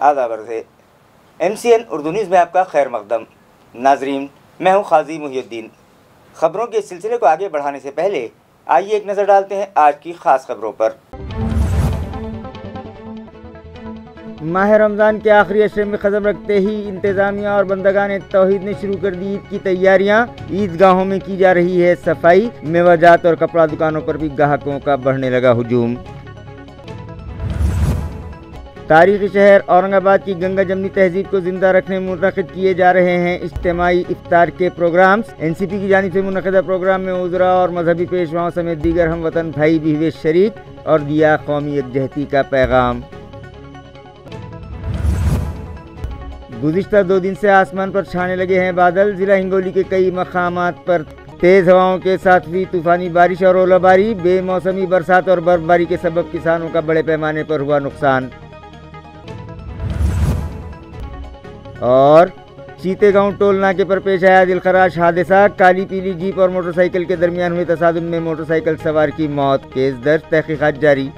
आदाब अर्ज़ MCN Urdu news में आपका खैर मकदम। नाजरीन, मैं हूँ क़ाज़ी मुहियुद्दीन। ख़बरों के सिलसिले को आगे बढ़ाने से पहले आइए एक नज़र डालते हैं आज की ख़ास खबरों पर। माह रमज़ान के आखिरी अशरे में कदम रखते ही इंतज़ामिया और बंदगान तौहीद ने शुरू कर दी ईद की तैयारियां। ईदगाहों में की जा रही है सफाई। मेवाजात और कपड़ा दुकानों पर भी ग्राहकों का बढ़ने लगा हुजूम। तारीखी शहर औरंगाबाद की गंगा जमनी तहजीब को जिंदा रखने में मुनक़िद किए जा रहे हैं इज्तिमाई इफ्तार के प्रोग्राम्स। NCP की जानिब से मुनक़िदा प्रोग्राम में उज़रा और मजहबी पेशवाओं समेत दीगर हम वतन भाई भी हुए शरीक और दिया कौमी यकजहती का पैगाम। गुज़िश्ता 2 दिन से आसमान पर छाने लगे हैं बादल। जिला हिंगोली के कई मकामात पर तेज़ हवाओं के साथ हुई तूफ़ानी बारिश और ओलाबारी। बेमौसमी बरसात और बर्फबारी के सबब किसानों का बड़े पैमाने पर हुआ नुकसान। और चीतेगांव टोल नाके पर पेश आया दिलखराश हादसा। काली पीली जीप और मोटरसाइकिल के दरमियान हुए तसादुम में मोटरसाइकिल सवार की मौत। केस दर्ज, तहकीकात जारी।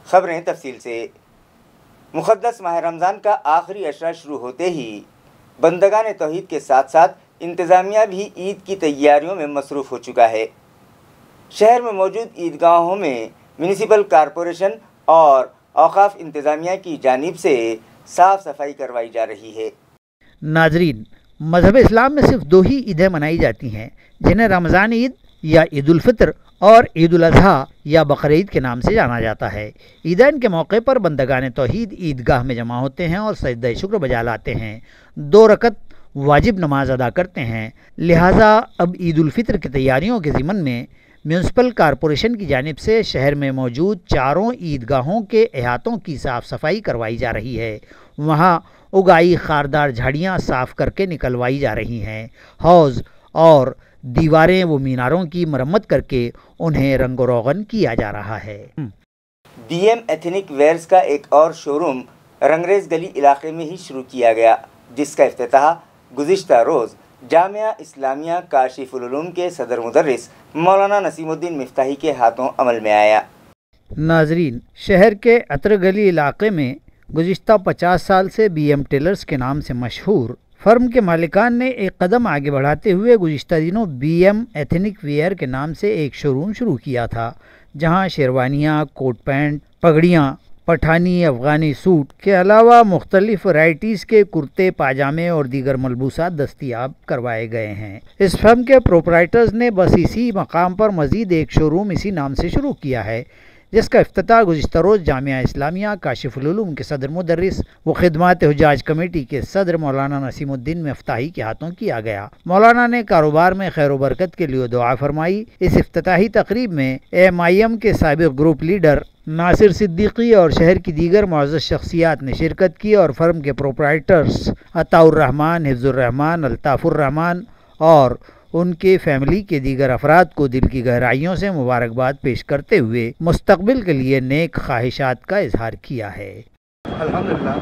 खबरें तफसील से। मुक़द्दस माह रमज़ान का आखिरी अशरा शुरू होते ही बंदगान तौहीद के साथ साथ इंतज़ामिया भी ईद की तैयारियों में मसरूफ़ हो चुका है। शहर में मौजूद ईदगाहों में म्यूनिसिपल कॉरपोरेशन और औक़ाफ़ इंतज़ामिया की जानिब से साफ़ सफाई करवाई जा रही है। नाजरीन, मज़हब इस्लाम में सिर्फ 2 ही ईदें मनाई जाती हैं, जिन्हें रमज़ान ईद या ईद उल फितर और ईद उल अज़हा या बकर ईद के नाम से जाना जाता है। ईदैन के मौके पर बंदगान तौहीद ईदगाह में जमा होते हैं और सजदा शुक्र बजा लाते हैं। 2 रकत वाजिब नमाज अदा करते हैं। लिहाजा अब ईद उल फितर की तैयारियों के ज़िमन में म्यूनिसिपल कॉरपोरेशन की जानिब से शहर में मौजूद 4 ईदगाहों के अहातों की साफ़ सफाई करवाई जा रही है। वहाँ उगाई खारदार झाड़ियाँ साफ़ करके निकलवाई जा रही हैं। हौज़ और दीवारें व मीनारों की मरम्मत करके उन्हें रंग रोगन किया जा रहा है। BM एथनिक वेयर्स का एक और शोरूम रंगरेज गली इलाके में ही शुरू किया गया, जिसका इफ्तिताह गुज़िश्ता रोज़ जामिया इस्लामिया काशिफुल उलूम के सदर मुदर्रिस मौलाना नसीमुद्दीन मिफ्ताही के हाथों अमल में आया। नाजरीन, शहर के अतर गली इलाके में गुज़िश्ता 50 साल से BM टेलर्स के नाम से मशहूर फर्म के मालिकान ने एक कदम आगे बढ़ाते हुए गुज़िश्ता दिनों BM एथनिक वेयर के नाम से एक शोरूम शुरू किया था, जहां शेरवानियाँ, कोट पैंट, पगड़ियाँ, पठानी, अफ़गानी सूट के अलावा मुख्तलिफ वैराइटीज़ के कुर्ते, पाजामे और दीगर मलबूसात दस्तियाब करवाए गए हैं। इस फर्म के प्रोपराइटर्स ने बस इसी मकाम पर मज़ीद एक शोरूम इसी नाम से शुरू किया है, जिसका इफ्तिताह गुज़िश्ता रोज़ जामिया इस्लामिया काशिफुल उलूम के सदर मुदर्रिस व खिदमात हुज्जाज कमेटी के सदर मौलाना नसीमुद्दीन मिफ्ताही के हाथों किया गया। मौलाना ने कारोबार में खैर बरकत के लिए दुआ फरमाई। इस इफ्तिताही तकरीब में MIM के साबिक़ ग्रुप लीडर नासिर सिद्दीकी और शहर की दीगर मुअज़्ज़ज़ शख्सियात ने शिरकत की और फर्म के प्रोपराइटर्स अताउर रहमान, हिफ्ज़ुर रहमान, अल्ताफ़ुर रहमान और उनके फैमिली के दीगर अफराद को दिल की गहराइयों से मुबारकबाद पेश करते हुए मुस्तक़बिल के लिए नेक ख्वाहिशात का इजहार किया है। अल्हम्दुलिल्लाह,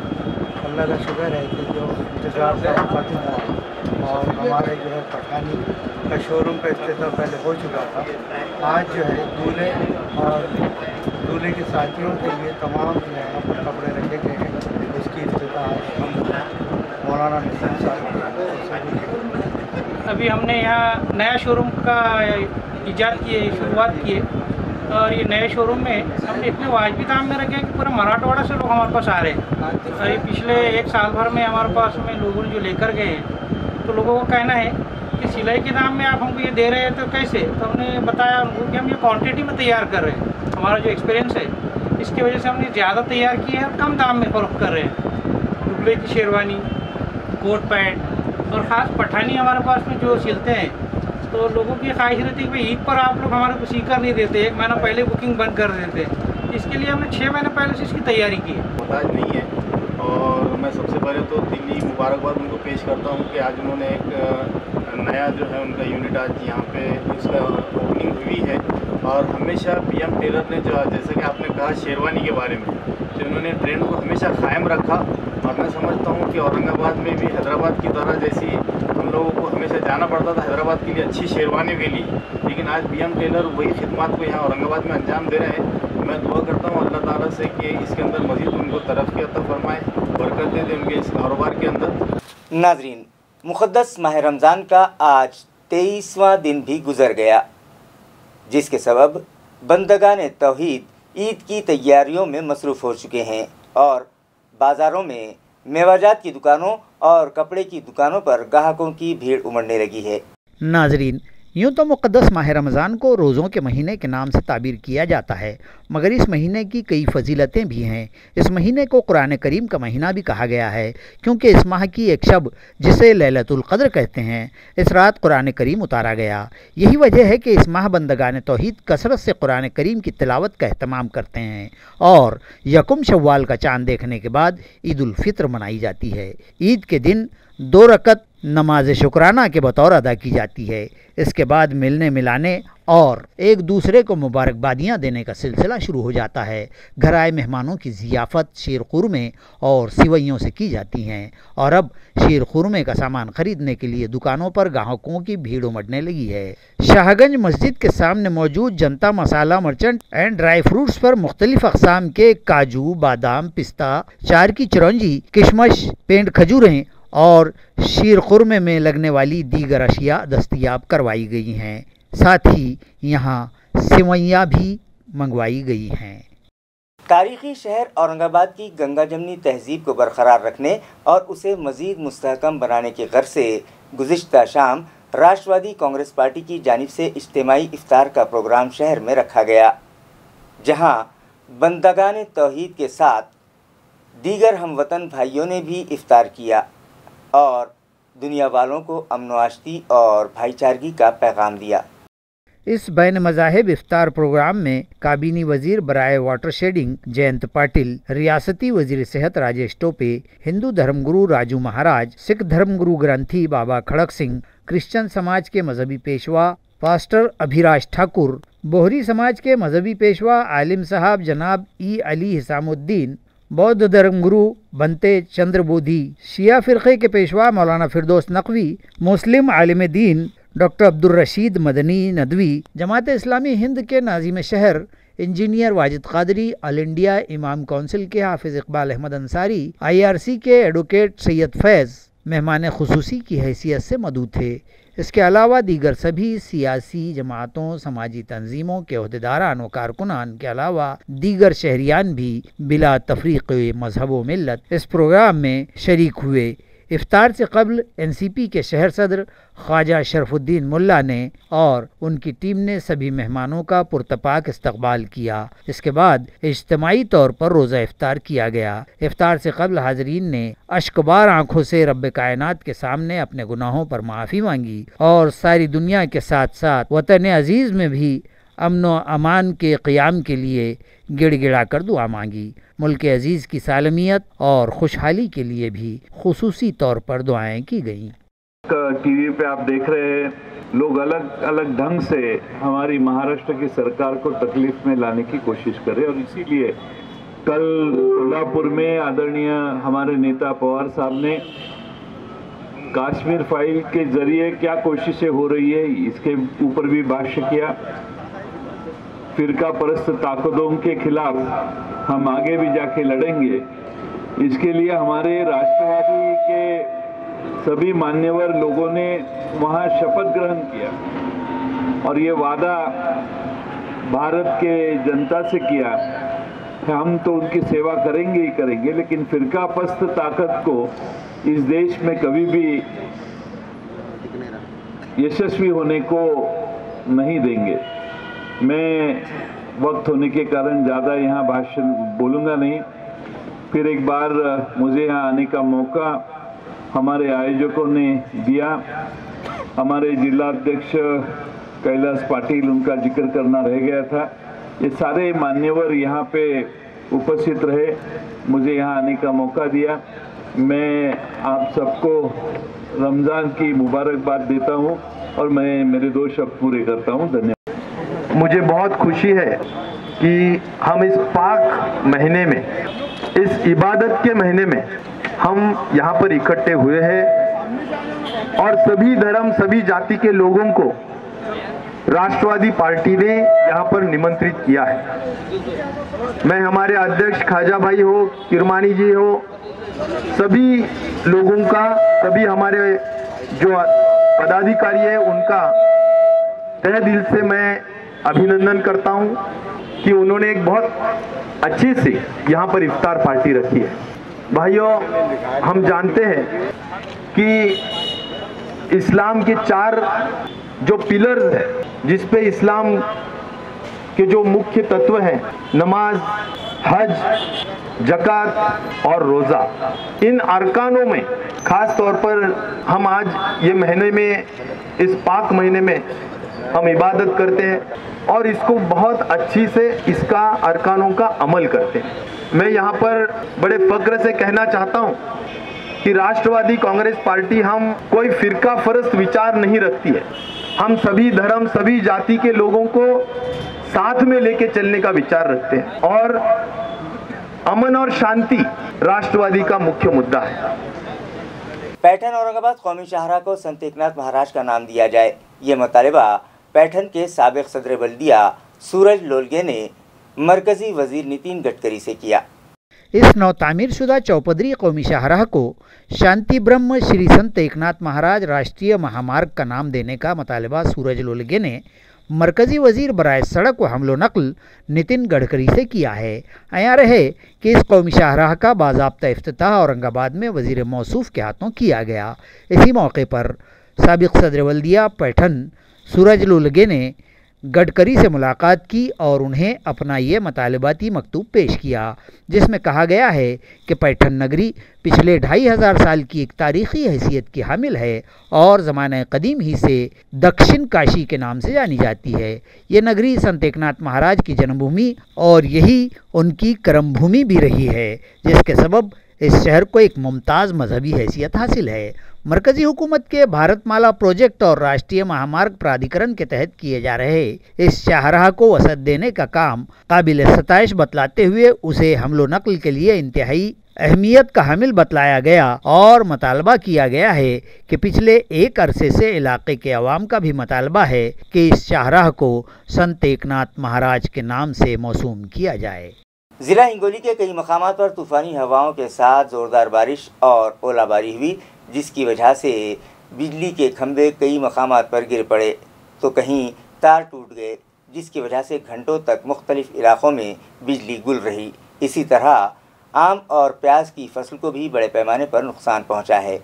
अल्लाह का शुक्र है कि जो इंतज़ार था और हमारे जो है पठानी का शोरूम का इफ्तिताह पहले हो चुका था। आज जो है दूल्हे और दूल्हे के साथियों के लिए तमाम जो है यहाँ पर कपड़े रखे गए हैं। उसकी इफ्तिताह मौलाना नसीम साहब अभी हमने यहाँ नया शोरूम का इजाद किए, शुरुआत की है और ये नए शोरूम में हमने इतने वाजिबी दाम में रखे हैं कि पूरा मराठवाड़ा से लोग हमारे पास आ रहे हैं। और ये पिछले 1 साल भर में हमारे पास में लोगों ने जो लेकर गए हैं, तो लोगों का कहना है कि सिलाई के दाम में आप हमको ये दे रहे हैं तो कैसे। तो हमने बताया उनको कि हम ये क्वान्टिटी में तैयार कर रहे हैं। हमारा जो एक्सपीरियंस है इसकी वजह से हमने ज़्यादा तैयार किया है और कम दाम में फ़रोख्त कर रहे हैं। दुबले की शेरवानी, कोट पैंट और ख़ास पठानी हमारे पास में जो सिलते हैं, तो लोगों की ख्वाहिश रहती है कि भाई ईद पर आप लोग हमारे को सीकर नहीं देते, 1 महीना पहले बुकिंग बंद कर देते। इसके लिए हमने 6 महीने पहले से इसकी तैयारी की है। मोहताज नहीं है और मैं सबसे पहले तो दिली मुबारकबाद उनको पेश करता हूँ कि आज उन्होंने एक नया जो है उनका यूनिट आज यहाँ पे इसका ओपनिंग हुई है। और हमेशा BM टेलर ने जो जैसे कि आपने कहा शेरवानी के बारे में, तो उन्होंने ट्रेंड को हमेशा कायम रखा। और मैं समझता हूँ कि औरंगाबाद में भी हैदराबाद की तरह जैसी हम लोगों को हमेशा जाना पड़ता था हैदराबाद के लिए अच्छी शेरवानी के लिए, लेकिन आज BM टेलर वही खिदमत को यहाँ औरंगाबाद में अंजाम दे रहे हैं। मैं दुआ करता हूँ अल्लाह ताला से कि इसके अंदर मज़ीद उनको तरक्की अता फरमाए बरकत दे उनके इस कारोबार के अंदर। नाजरीन, मुक़द्दस माह रमज़ान का आज 23वां दिन भी गुजर गया, जिसके सबब बंदगान तौहीद ईद की तैयारियों में मसरूफ़ हो चुके हैं और बाज़ारों में मेवाजात की दुकानों और कपड़े की दुकानों पर ग्राहकों की भीड़ उमड़ने लगी है। नाजरीन, यूँ तो मुक़द्दस माह रमज़ान को रोज़ों के महीने के नाम से ताबीर किया जाता है, मगर इस महीने की कई फजीलतें भी हैं। इस महीने को कुरान करीम का महीना भी कहा गया है, क्योंकि इस माह की एक शब, जिसे लैलतुल क़द्र कहते हैं, इस रात कुरान करीम उतारा गया। यही वजह है कि इस माह बंदगान तौहीद कसरत से कुरान करीम की तिलावत का एहतमाम करते हैं और यकुम शव्वाल का चाँद देखने के बाद ईद उल फित्र मनाई जाती है। ईद के दिन 2 रकत नमाज शुक्राना के बतौर अदा की जाती है। इसके बाद मिलने मिलाने और एक दूसरे को मुबारकबादियाँ देने का सिलसिला शुरू हो जाता है। घर आए मेहमानों की ज़ियाफ़त शीर खुरमे और सिवैयों से की जाती हैं और अब शीर खुरमे का सामान ख़रीदने के लिए दुकानों पर ग्राहकों की भीड़ उमड़ने लगी है। शाहगंज मस्जिद के सामने मौजूद जनता मसाला मर्चेंट एंड ड्राई फ्रूट्स पर मुख्तलिफ अक़साम के काजू, बादाम, पिस्ता, चार की चिरौंजी, किशमिश, पेंट खजूरें और शीर खुरमे में लगने वाली दीगर अशिया दस्तयाब करवाई गई हैं। साथ ही यहाँ सिवैयाँ भी मंगवाई गई हैं। तारीख़ी शहर औरंगाबाद की गंगा जमनी तहज़ीब को बरकरार रखने और उसे मज़ीद मुस्तहकम बनाने के गर्ज से गुज़िश्ता शाम राष्ट्रवादी कांग्रेस पार्टी की जानिब से इज्तिमाई इफ्तार का प्रोग्राम शहर में रखा गया, जहाँ बंदगान तौहीद के साथ दीगर हमवतन भाइयों ने भी इफ्तार किया और दुनिया वालों को अमन आशती और भाईचारगी का पैगाम दिया। इस बैन मज़ाहिब इफ्तार प्रोग्राम में काबीनी वजीर बराए वाटर शेडिंग जयंत पाटिल, रियासती वजीर सेहत राजेश टोपे, हिंदू धर्मगुरु राजू महाराज, सिख धर्मगुरु ग्रंथी बाबा खड़क सिंह, क्रिश्चियन समाज के मजहबी पेशवा पास्टर अभिराज ठाकुर, बोहरी समाज के मजहबी पेशवा आलिम साहब जनाब ई अली हिसामुद्दीन, बौद्ध धर्मगुरु बनते चंद्र बोधी, शिया फ़िरक़े के पेशवा मौलाना फिरदौस नकवी, मुस्लिम आलिम दीन डॉक्टर अब्दुल रशीद मदनी नदवी, जमात इस्लामी हिंद के नाज़िम शहर engineer Wajid Qadri, all India इमाम काउंसिल के हाफिज़ इकबाल अहमद अंसारी, IRC के एडवोकेट सैयद फैज़ मेहमान खुसूसी की हैसियत से मौजूद थे। इसके अलावा दीगर सभी सियासी जमातों, समाजी तंजीमों के ओहदेदारान व कारकुनान के अलावा दीगर शहरियान भी बिला तफरीक़ मजहब व मिल्लत इस प्रोग्राम में शरीक हुए। इफ्तार से कबल NCP के शहर सदर ख्वाजा शरफुद्दीन मुल्ला ने और उनकी टीम ने सभी मेहमानों का पुरतपाक इस्तकबाल किया। इसके बाद इज्तिमाई तौर पर रोज़ा इफ्तार किया गया। इफ्तार से कबल हाज़रीन ने अश्कबार आँखों से रब्ब कायनात के सामने अपने गुनाहों पर माफ़ी मांगी और सारी दुनिया के साथ साथ वतन अजीज़ में भी अमन व अमान के क़याम के लिए गिड़गिड़ा कर दुआ मांगी। मुल्क अजीज़ की सालमियत और खुशहाली के लिए भी खुसूसी तौर पर दुआएं की गईं। टीवी पे आप देख रहे हैं, लोग अलग अलग ढंग से हमारी महाराष्ट्र की सरकार को तकलीफ में लाने की कोशिश कर रहे हैं और इसीलिए कल कोल्हापुर में आदरणीय हमारे नेता पवार साहब ने कश्मीर फाइल के जरिए क्या कोशिशें हो रही है इसके ऊपर भी भाष्य किया। फिरका परस्त ताकतों के खिलाफ हम आगे भी जाके लड़ेंगे। इसके लिए हमारे राष्ट्रवादी के सभी मान्यवर लोगों ने वहाँ शपथ ग्रहण किया और ये वादा भारत के जनता से किया कि हम तो उनकी सेवा करेंगे ही करेंगे, लेकिन फिरका परस्त ताकत को इस देश में कभी भी यशस्वी होने को नहीं देंगे। मैं वक्त होने के कारण ज़्यादा यहाँ भाषण बोलूँगा नहीं। फिर एक बार मुझे यहाँ आने का मौका हमारे आयोजकों ने दिया। हमारे जिलाध्यक्ष कैलाश पाटिल, उनका जिक्र करना रह गया था। ये सारे मान्यवर यहाँ पे उपस्थित रहे, मुझे यहाँ आने का मौका दिया। मैं आप सबको रमज़ान की मुबारकबाद देता हूँ और मैं मेरे 2 शब्द पूरे करता हूँ। धन्यवाद। मुझे बहुत खुशी है कि हम इस पाक महीने में, इस इबादत के महीने में हम यहाँ पर इकट्ठे हुए हैं और सभी धर्म, सभी जाति के लोगों को राष्ट्रवादी पार्टी ने यहाँ पर निमंत्रित किया है। मैं हमारे अध्यक्ष खाजा भाई हो, किरमानी जी हो, सभी लोगों का, सभी हमारे जो पदाधिकारी है उनका तहे दिल से मैं अभिनंदन करता हूं कि उन्होंने एक बहुत अच्छी सी यहाँ पर इफ्तार पार्टी रखी है। भाइयों, हम जानते हैं कि इस्लाम के 4 जो पिलर्स हैं, जिस पे इस्लाम के जो मुख्य तत्व हैं, नमाज, हज, ज़कात और रोज़ा, इन अरकानों में खास तौर पर हम आज ये महीने में, इस पाक महीने में हम इबादत करते हैं और इसको बहुत अच्छी से इसका अरकानों का अमल करते हैं। मैं यहाँ पर बड़े फक्र से कहना चाहता हूँ कि राष्ट्रवादी कांग्रेस पार्टी हम कोई फिरका फरस्त विचार नहीं रखती है। हम सभी धर्म, सभी जाति के लोगों को साथ में लेके चलने का विचार रखते हैं और अमन और शांति राष्ट्रवादी का मुख्य मुद्दा है। पैठन औरंगाबाद कौमी शाहराह को संत एकनाथ महाराज का नाम दिया जाए, ये मुतालिबा पैठन के साबिक सदर बल्दिया सूरज लोलगे ने मरकजी वजीर नितिन गडकरी से किया। इस नवतामीर शुदा चौपदरी कौमी शाहराह को शांति ब्रह्म श्री संत एकनाथ महाराज राष्ट्रीय महामार्ग का नाम देने का मुतालिबा सूरज लोलगे ने मरकज़ी वज़ीर बराए सड़क व हमलो नकल नितिन गडकरी से किया है। आया रहे कि इस कौमी शाहराह का बाज़ाब्ता इफ्तिताह औरंगाबाद में वज़ीर मौसूफ़ के हाथों किया गया। इसी मौके पर साबिक़ सदर बल्दिया पैठन सूरज लोलगे ने गडकरी से मुलाकात की और उन्हें अपना ये मुतालिबाती मकतूब पेश किया, जिसमें कहा गया है कि पैठन नगरी पिछले 2500 साल की एक तारीख़ी हैसियत की हामिल है और ज़माने कदीम ही से दक्षिण काशी के नाम से जानी जाती है। ये नगरी संत एकनाथ महाराज की जन्मभूमि और यही उनकी कर्मभूमि भी रही है, जिसके सबब इस शहर को एक मुमताज़ मजहबी हैसियत हासिल है। मरकज़ी हुकूमत के भारतमाला प्रोजेक्ट और राष्ट्रीय महामार्ग प्राधिकरण के तहत किए जा रहे इस शाहराह को वसअत देने का काम काबिल सताइश बतलाते हुए उसे हमलो नकल के लिए इंतहाई अहमियत का हामिल बतलाया गया और मुतालबा किया गया है कि पिछले एक अरसे से इलाके के अवाम का भी मुतालबा है कि इस शाहराह को संत एकनाथ महाराज के नाम से मौसूम किया जाए। जिला हिंगोली के कई मकामात पर तूफ़ानी हवाओं के साथ ज़ोरदार बारिश और ओलाबारी हुई, जिसकी वजह से बिजली के खंभे कई मकामात पर गिर पड़े तो कहीं तार टूट गए, जिसकी वजह से घंटों तक मुख्तलिफ इलाक़ों में बिजली गुल रही। इसी तरह आम और प्याज की फसल को भी बड़े पैमाने पर नुकसान पहुंचा है।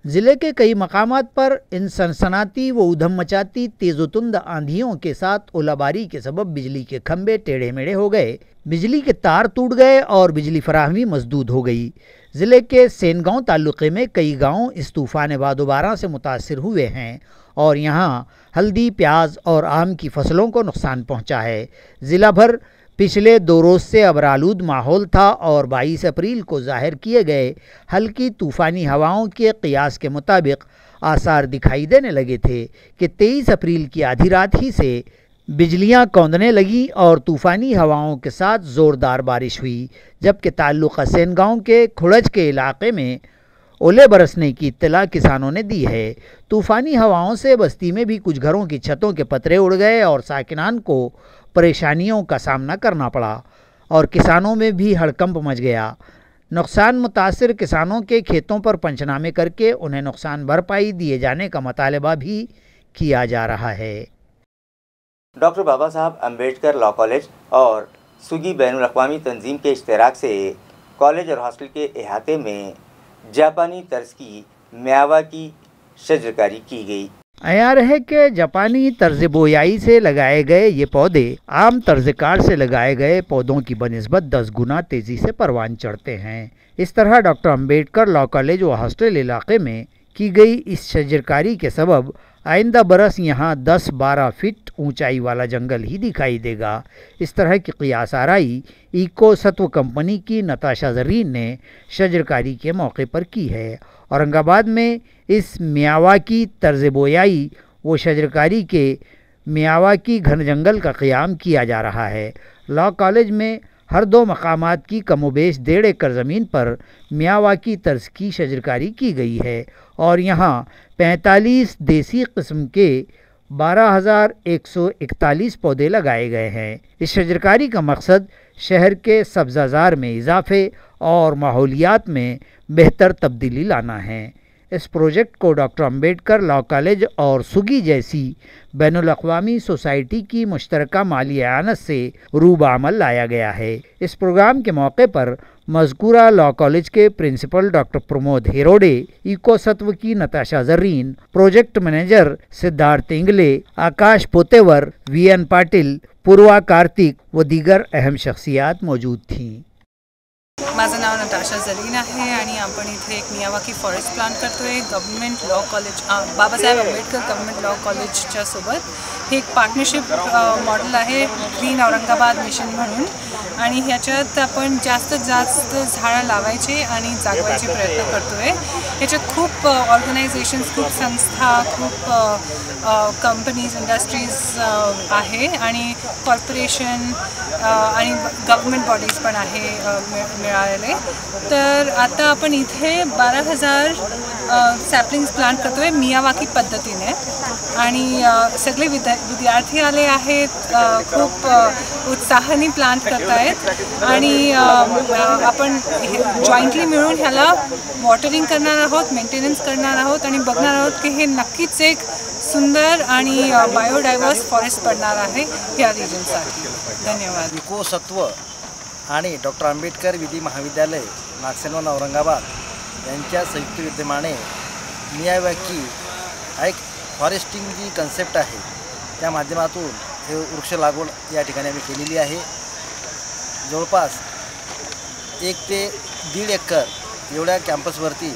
ज़िले के कई मकामात पर इन सनसनाती व उधम मचाती तेज़ोतुंद आंधियों के साथ ओलाबारी के सबब बिजली के खंभे टेढ़े मेढ़े हो गए, बिजली के तार टूट गए और बिजली फराहमी मसदूद हो गई। ज़िले के सेनगांव तालुक़े में कई गांव इस तूफ़ान बादोबारा से मुतासिर हुए हैं और यहाँ हल्दी, प्याज और आम की फसलों को नुकसान पहुँचा है। ज़िला भर पिछले 2 रोज़ से अबरालूद माहौल था और 22 अप्रैल को ज़ाहिर किए गए हल्की तूफ़ानी हवाओं के क़ियास के मुताबिक आसार दिखाई देने लगे थे कि 23 अप्रैल की आधी रात ही से बिजलियां कौंधने लगी और तूफ़ानी हवाओं के साथ ज़ोरदार बारिश हुई, जबकि ताल्लुक़ सेनगांव के खुड़ज के इलाके में ओले बरसने की इत्तला किसानों ने दी है। तूफ़ानी हवाओं से बस्ती में भी कुछ घरों की छतों के पतरे उड़ गए और साकिनान को परेशानियों का सामना करना पड़ा और किसानों में भी हड़कंप मच गया। नुकसान मुतासिर किसानों के खेतों पर पंचनामे करके उन्हें नुकसान भरपाई दिए जाने का मुतालबा भी किया जा रहा है। डॉक्टर बाबा साहब अम्बेडकर लॉ कॉलेज और सुगी बैनुल अक़वामी तंजीम के इश्तराक से कॉलेज और हॉस्टल के अहाते में जापानी तर्ज की म्यावा की शजरकारी की गई। आया रहे कि जापानी तर्ज बोयाई से लगाए गए ये पौधे आम तर्जकार से लगाए गए पौधों की बनिस्बत 10 गुना तेज़ी से परवान चढ़ते हैं। इस तरह डॉक्टर अम्बेडकर लॉ कॉलेज व हॉस्टल इलाके में की गई इस शजरकारी के सबब आइंदा बरस यहाँ 10-12 फीट ऊंचाई वाला जंगल ही दिखाई देगा। इस तरह की क़ियास आराई इको सत्व कंपनी की नताशा ज़रीन ने शजरकारी के मौके पर की है। औरंगाबाद में इस मियावाकी तर्ज बोयाई व शजरकारी के मियावाकी घन जंगल का क़याम किया जा रहा है। लॉ कॉलेज में हर 2 मकामात की कमोबेश 1.5 एकड़ ज़मीन पर मियावाकी तर्ज की शजरकारी की गई है और यहाँ 45 देसी किस्म के 12,141 पौधे लगाए गए हैं। इस शजरकारी का मकसद शहर के सब्ज़ाजार में इजाफे और माहौलियात में बेहतर तब्दीली लाना है। इस प्रोजेक्ट को डॉक्टर अंबेडकर लॉ कॉलेज और सुगी जैसी बैनुल-अक़वामी सोसाइटी की मुश्तरका माली आनत से रूबअमल लाया गया है। इस प्रोग्राम के मौके पर मज़कूरा लॉ कॉलेज के प्रिंसिपल डॉक्टर प्रमोद हेरोडे, इको सत्व की नताशा जरीन, प्रोजेक्ट मैनेजर सिद्धार्थ इंगले, आकाश पोतेवर, वीएन पाटिल, पूर्वा कार्तिक व दीगर अहम शख्सियात मौजूद थीं। माझं नाव नताशा जरीन आहे आणि आपण इथे एक मियावाकी फॉरेस्ट प्लान करतोय government law college Babasaheb Ambedkar government law कॉलेजच्या सोबत। हे एक पार्टनरशिप मॉडेल आहे ग्रीन औरंगाबाद मिशन म्हणून आणि ह्याच्यात आपण जास्तीत जास्त झाडं लावायचे आणि जागवायचे प्रयत्न करतोय। ह्याच्यात खूप ऑर्गनायझेशन्स, खूप संस्था, खूप कंपनीज, इंडस्ट्रीज आहे आणि कॉर्पोरेशन आणि गव्हर्नमेंट बॉडीज पण आहे मिळालेले। तर आता आपण इथे 12,000 सॅपलिंग्स प्लांट करतोय मियावाकी पद्धतीने आणि सगळे विद्यार्थी आले आहेत, खूप उत्साहाने प्लांट करतायत आणि आपण जॉईंटली मिळून ह्याला वॉटरिंग करणार आहोत, मेंटेनन्स करणार आहोत आणि बघणार आहोत की हे नक्कीच एक सुंदर आणि बायोडायव्हर्स फॉरेस्ट बनणार आहे ह्या रिजनसाठी। धन्यवाद। इको सत्व आणि डॉक्टर आंबेडकर विधी महाविद्यालय नागसेनवन औरंगाबाद यांच्या संयुक्त विद्यमाने मियावाकी हा एक फॉरेस्टिंग जी कन्सेप्ट आहे त्या माध्यमातून हे वृक्ष लागवड या ठिकाणी आम्ही केलेली आहे। जवळपास 1 ते 1.5 एकर एवढ्या कॅम्पसवरती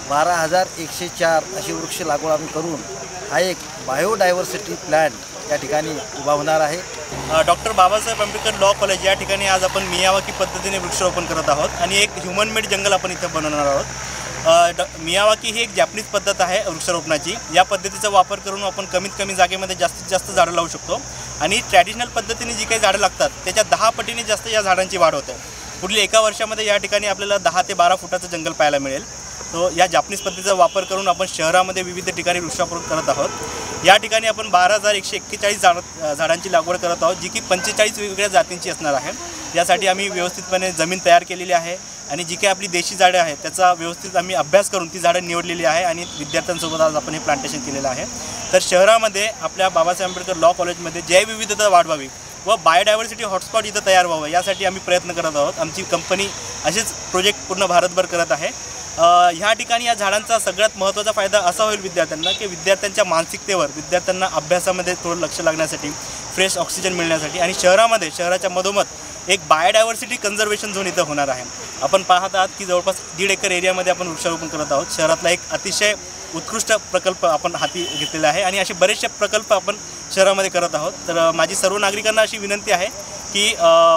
12,104 अशी वृक्ष लागवड आम्ही करून हा एक बायोडायव्हर्सिटी प्लॅन या ठिकाणी उभा होणार आहे। Doctor Babasaheb Ambedkar law college या ठिकाणी आज आपण मियावाकी पद्धतीने वृक्षारोपण करत आहोत आणि एक ह्युमन मेड जंगल आपण इथं बनवणार आहोत। मियावाकी ही एक जॅपनीज पद्धत आहे वृक्षारोपणाची। या पद्धतीचा वापर करून आपण कमीत कमी जागेमध्ये जास्तीत जास्त झाडं लावू शकतो आणि ट्रॅडिशनल पद्धतीने जी काही झाडं लागतात त्याच्या 10 पटीने जास्त या झाडांची वाढ होते। पुढील 1 वर्षामध्ये या ठिकाणी आपल्याला 10 ते 12 फुटाचं जंगल पाहायला मिळेल। तो या जापनीज पद्धतीचा वापर करून आपण शहरामध्ये विविध ठिकाणी वृक्षारोपण करत आहोत। या ठिकाणी आपण 12,141 झाडांची लागवड करत आहोत, जी की 45 वेगवेगळ्या जातींची असणार आहे। यासाठी आम्ही व्यवस्थितपणे जमीन तयार केलेली आहे आणि जी काही आपली देशी झाडं आहेत त्याचा व्यवस्थित आम्ही अभ्यास करून ती झाडं निवडलेली आहे आणि विद्यार्थ्यांसोबत आज आपण हे प्लांटेशन केलेलं आहे। तर शहरामध्ये आपल्या बाबासाहेब आंबेडकर लॉ कॉलेजमध्ये जैवविविधता वाढवावी व बायोडायव्हर्सिटी हॉटस्पॉट इथं तयार व्हावं यासाठी आम्ही प्रयत्न करत आहोत। आमची कंपनी असेच प्रोजेक्ट पूर्ण भारतभर करत आहे। ह्या ठिकाणी या झाडांचा सगळ्यात महत्त्वाचा फायदा असा होईल विद्यार्थ्यांना की विद्यार्थ्यांच्या मानसिकतेवर, विद्यार्थ्यांना अभ्यासामध्ये थोडं लक्ष लागण्यासाठी, फ्रेश ऑक्सिजन मिळण्यासाठी आणि शहराच्या मधोमध एक बायोडायव्हर्सिटी कन्झर्वेशन झोन इथं होणार आहे। आपण पाहत आहात की जवळपास 1.5 एकर एरियामध्ये आपण वृक्षारोपण करत आहोत। शहरातला एक अतिशय उत्कृष्ट प्रकल्प आपण हाती घेतलेला आहे आणि असे बरेचसे प्रकल्प आपण शहरामध्ये करत आहोत। तर माझी सर्व नागरिकांना अशी विनंती आहे की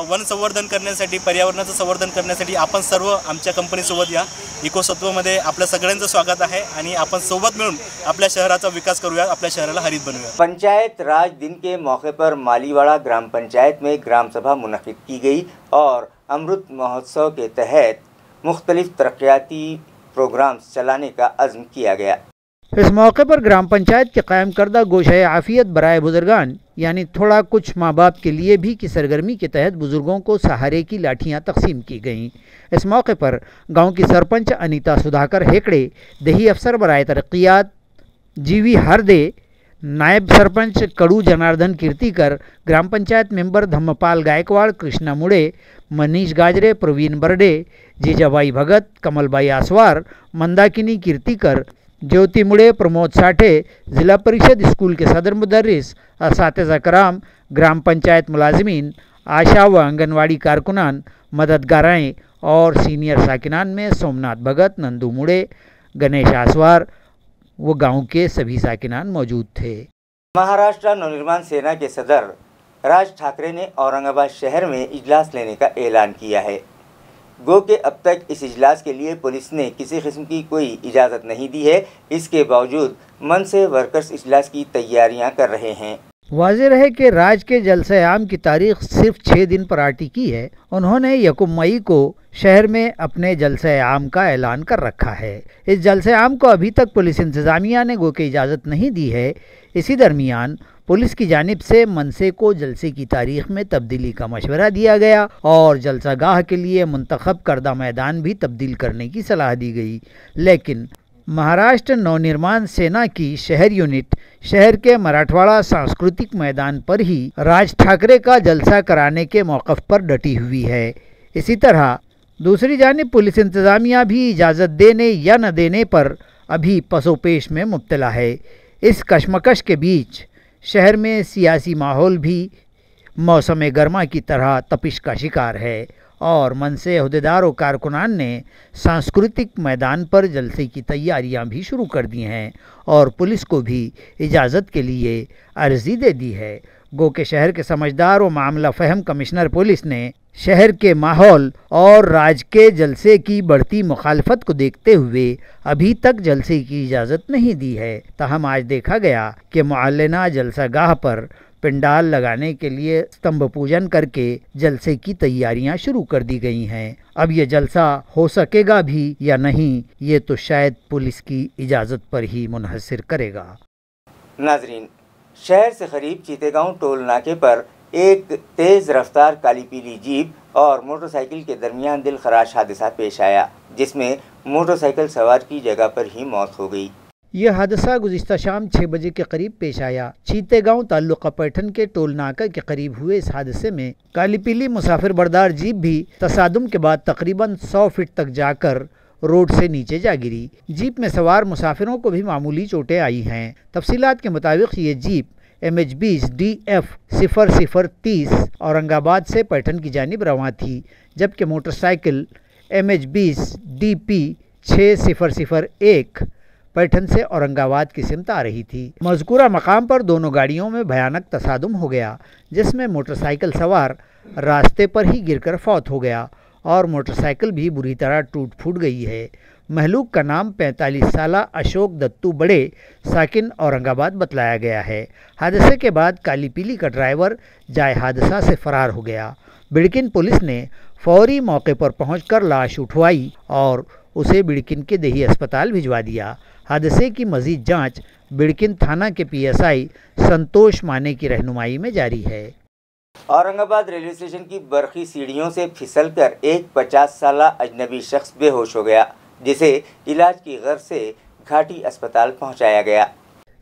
वन संवर्धन करण्यासाठी, पर्यावरणाचं संवर्धन करण्यासाठी आपण सर्व आमच्या कंपनीसोबत या। इको सत्वमध्ये आपल्या सगळ्यांचं स्वागत आहे आणि आपण सोबत मिळून आपल्या शहराचा विकास करूया, आपल्या शहराला हरित बनवूया। पंचायत राज दिन के मौके पर मालीवाड़ा ग्राम पंचायत में ग्राम सभा मुनक़िद की गई और अमृत महोत्सव के तहत मुख्तलिफ तरक्याती प्रोग्राम्स चलाने का अज़्म किया गया। इस मौके पर ग्राम पंचायत के कायम करदा गोशाए आफियत बराए बुजुर्गान यानी थोड़ा कुछ माँ बाप के लिए भी की सरगर्मी के तहत बुजुर्गों को सहारे की लाठियाँ तकसीम की गईं। इस मौके पर गांव की सरपंच अनीता सुधाकर हेकड़े, दही अफसर बराए तरक्यात जीवी हरदे, नायब सरपंच कड़ू जनार्दन कीर्तिकर, ग्राम पंचायत मेंबर धम्मपाल गायकवाड़, कृष्णा मुड़े, मनीष गाजरे, प्रवीण बर्डे, जीजाबाई भगत, कमलबाई आसवार, मंदाकिनी कीर्तिकर, ज्योति मुड़े, प्रमोद साठे, ज़िला परिषद स्कूल के सदर मुदर्रिस, असातिज़ा कराम, ग्राम पंचायत मुलाजिमीन, आशा व आंगनवाड़ी कारकुनान, मददगाराएँ और सीनियर साकिनान में सोमनाथ भगत, नंदू मुड़े, गणेश आसवार वो गांव के सभी साकिनान मौजूद थे। महाराष्ट्र नवनिर्माण सेना के सदर राज ठाकरे ने औरंगाबाद शहर में इजलास लेने का ऐलान किया है। गो के अब तक इस इजलास के लिए पुलिस ने किसी किस्म की कोई इजाज़त नहीं दी है। इसके बावजूद मन से वर्कर्स इजलास की तैयारियां कर रहे हैं। वाज़ेह है कि राज्य के जलसे आम की तारीख सिर्फ 6 दिन पार्टी की है। उन्होंने 1 मई को शहर में अपने जलसे आम का ऐलान कर रखा है। इस जलसे आम को अभी तक पुलिस इंतज़ामिया ने गो के इजाज़त नहीं दी है। इसी दरमियान पुलिस की जानिब से मनसे को जलसे की तारीख में तब्दीली का मशवरा दिया गया और जलसागाह के लिए मुंतखब करदा मैदान भी तब्दील करने की सलाह दी गई। लेकिन महाराष्ट्र नवनिर्माण सेना की शहर यूनिट शहर के मराठवाड़ा सांस्कृतिक मैदान पर ही राज ठाकरे का जलसा कराने के मौक़िफ़ पर डटी हुई है। इसी तरह दूसरी जानिब पुलिस इंतज़ामिया भी इजाज़त देने या न देने पर अभी पसोपेश में मुब्तला है। इस कशमकश के बीच शहर में सियासी माहौल भी मौसम गर्मा की तरह तपिश का शिकार है और मनसे अहदेदार और कारकुनान ने सांस्कृतिक मैदान पर जलसे की तैयारियां भी शुरू कर दी हैं और पुलिस को भी इजाज़त के लिए अर्ज़ी दे दी है। गो के शहर के समझदार और मामला फ़हम कमिश्नर पुलिस ने शहर के माहौल और राज्य के जलसे की बढ़ती मुखालफत को देखते हुए अभी तक जलसे की इजाज़त नहीं दी है। ताहम आज देखा गया कि मुअल्लिना जलसागाह पर पंडाल लगाने के लिए स्तंभ पूजन करके जलसे की तैयारियां शुरू कर दी गई हैं। अब ये जलसा हो सकेगा भी या नहीं, ये तो शायद पुलिस की इजाज़त पर ही मुनहसर करेगा। नाजरीन, शहर से करीब चीतेगांव टोल नाके पर एक तेज़ रफ्तार काली पीली जीप और मोटरसाइकिल के दरमियान दिलखराश हादसा पेश आया, जिसमें मोटरसाइकिल सवार की जगह पर ही मौत हो गई। यह हादसा गुज़िश्ता शाम 6 बजे के करीब पेश आया। चीतेगांव ताल्लुका पैठन के टोल नाका के करीब हुए इस हादसे में काली पीली मुसाफिर बरदार जीप भी तसादुम के बाद तकरीबन 100 फीट तक जाकर रोड से नीचे जा गिरी। जीप में सवार मुसाफिरों को भी मामूली चोटें आई हैं। तफसीलात के मुताबिक ये जीप MH20 DF 0030 औरंगाबाद से पैठन की जानिब रवां थी, जबकि मोटरसाइकिल MH20 DP 6001 पैठन से औरंगाबाद की सिमत आ रही थी। मज़कूरा मकाम पर दोनों गाड़ियों में भयानक तसादुम हो गया, जिसमें मोटरसाइकिल सवार रास्ते पर ही गिरकर फौत हो गया और मोटरसाइकिल भी बुरी तरह टूट फूट गई है। महलूक का नाम 45 साला अशोक दत्तू बड़े साकिन औरंगाबाद बतलाया गया है। हादसे के बाद काली पीली का ड्राइवर जाए हादसा से फरार हो गया। बिड़किन पुलिस ने फौरी मौके पर पहुंचकर लाश उठवाई और उसे बिड़किन के देही अस्पताल भिजवा दिया। हादसे की मज़ीद जांच बिड़किन थाना के PSI संतोष माने की रहनुमाई में जारी है। औरंगाबाद रेलवे स्टेशन की बरखी सीढ़ियों से फिसलकर एक 50 साला अजनबी शख्स बेहोश हो गया, जिसे इलाज की गर्ज से घाटी अस्पताल पहुंचाया गया।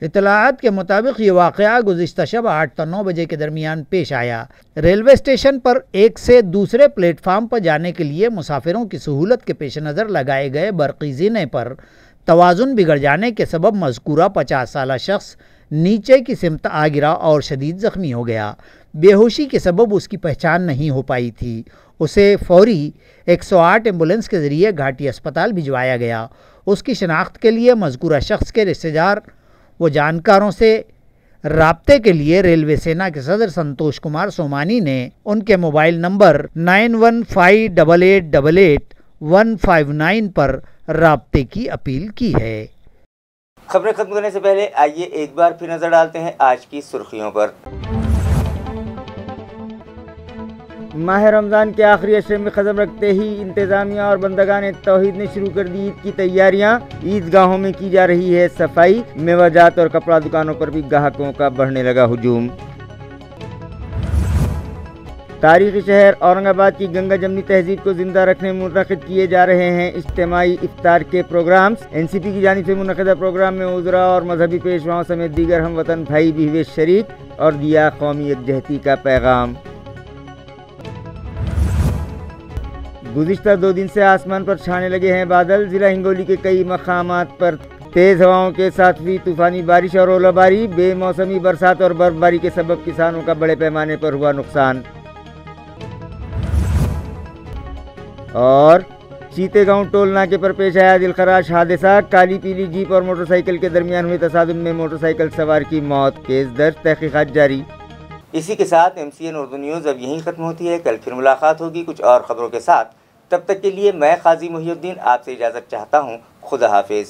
इतलाआत के मुताबिक ये वाक़या गुज़िश्ता शब 8 से 9 बजे के दरमियान पेश आया। रेलवे स्टेशन पर एक से दूसरे प्लेटफार्म पर जाने के लिए मुसाफिरों की सहूलत के पेश नज़र लगाए गए बरक़ी ज़ीने पर तवाज़ुन बिगड़ जाने के सबब मज़कूरा 50 साला शख्स नीचे की सिमत आ गिरा और शदीद ज़ख्मी हो गया। बेहोशी के सबब उसकी पहचान नहीं हो पाई थी। उसे फौरी 108 एम्बुलेंस के ज़रिए घाटी अस्पताल भिजवाया गया। उसकी शनाख्त के लिए मज़कूरा शख्स के रिश्तेदार व जानकारों से राब्ते के लिए रेलवे सेना के सदर संतोष कुमार सोमानी ने उनके मोबाइल नंबर 9158888159 पर राब्ते की अपील की है। खबरें खत्म करने से पहले आइए एक बार फिर नजर डालते हैं आज की सुर्खियों पर। माह रमज़ान के आखिरी अशरे में कदम रखते ही इंतज़ामिया और बंदगान तौहीद ने शुरू कर दी ईद की तैयारियां। ईदगाहों में की जा रही है सफाई। मेवाजात और कपड़ा दुकानों पर भी ग्राहकों का बढ़ने लगा हुजूम। तारीखी शहर औरंगाबाद की गंगा जमनी तहजीब को जिंदा रखने में मुनक़िद किए जा रहे हैं इज्तिमाई इफ्तार के प्रोग्राम्स। NCP की जानिब से मुनक़िदा प्रोग्राम में उज़रा और मजहबी पेशवाओं समेत दीगर हम वतन भाई भी हुए शरीक और दिया कौमी यकजहती का पैगाम। गुज़िश्ता 2 दिन से आसमान पर छाने लगे हैं बादल। ज़िला हिंगोली के कई मकामात पर तेज़ हवाओं के साथ हुई तूफ़ानी बारिश और ओलाबारी। बेमौसमी बरसात और बर्फबारी के सबब किसानों का बड़े पैमाने पर हुआ नुकसान। और चीतेगांव टोल नाके पर पेश आया दिलखराश हादसा। काली पीली जीप और मोटरसाइकिल के दरमियान हुए तसादुम में मोटरसाइकिल सवार की मौत। केस दर्ज, तहकीकात जारी। इसी के साथ MCN उर्दू न्यूज़ अब यहीं ख़त्म होती है। कल फिर मुलाकात होगी कुछ और ख़बरों के साथ। तब तक के लिए मैं काजी मुहिउद्दीन आपसे इजाज़त चाहता हूँ। खुदा हाफिज़।